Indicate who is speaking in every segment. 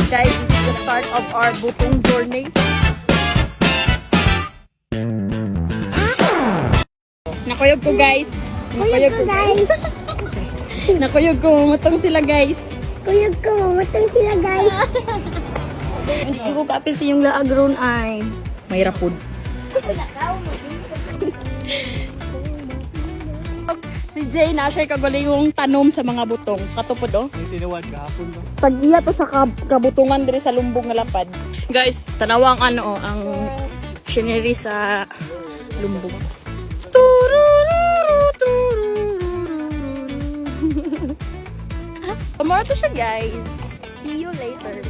Speaker 1: Guys, this is the start of our butong journey. Nakuyog ko guys. Nakuyog ko guys. Nakuyog ko, matang sila guys.
Speaker 2: Kuyog ko, matang sila guys.
Speaker 1: Hindi ko kapil sa yung laagron ay. Mahirap po. Si Jay na siya kagaling tanom sa mga butong. Katupod oh.
Speaker 3: Tinuwad kahapon ba?
Speaker 1: Pag iya to sa kabutungan diri sa lumbog nga lapad. Guys, tanawang ano oh, ang scenery sa lumbog. Turururu, turururu. Tomorrow to siya guys. See you later.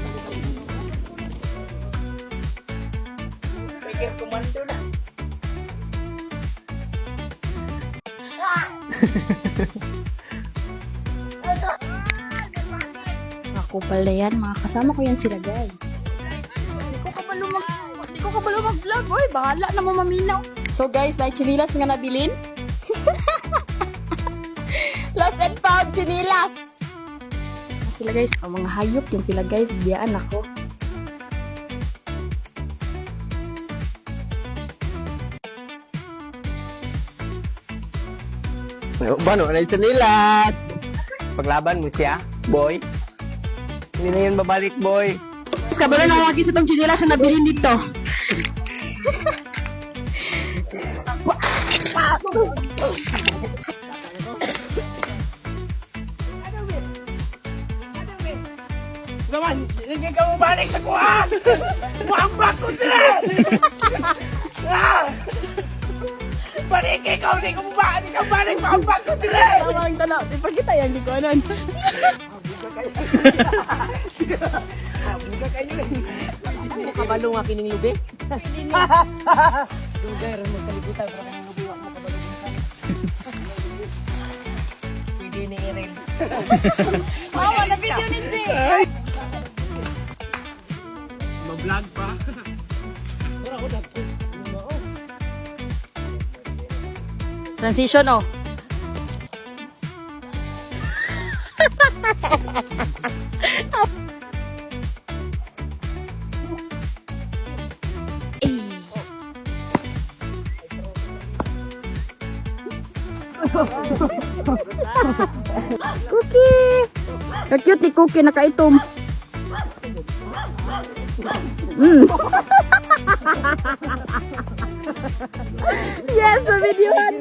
Speaker 3: Tiger Commando na.
Speaker 1: Ako pala yan, mga kasama ko yan sila guys. Hindi ko kabalo mag-vlog. Oy, bahala na mo maminaw. So guys, may chinilas nga nabilin. Lost and found chinilas. Sila guys, ang mga hayop yan sila guys. Biyaan ako.
Speaker 3: Bano, ano yung chanilas? Paglaban mo siya, boy. Hindi na yun babalik, boy.
Speaker 1: Kabalo na lagi sa tong chinilas na nabilin dito.
Speaker 3: Naman, hindi ka bumalik sa kuha! Muambak ko sila! Balik ikaw, hindi ka bumalik, muambak ko sila!
Speaker 1: Tawang tanaw, di pa kita yan, di ko anon.
Speaker 3: Buka kayo eh.
Speaker 1: Kabalo nga kining lubi.
Speaker 3: Dugay, rin mo sa libutan para kang lubiwak mo kabalubutan. Pwede ni Irel.
Speaker 1: Awa, na video ni Jay.
Speaker 3: Mag-vlog pa.
Speaker 1: Transition oh. Cookie! Ka-cute ni Cookie, nakaitom. Yes, sa videohan.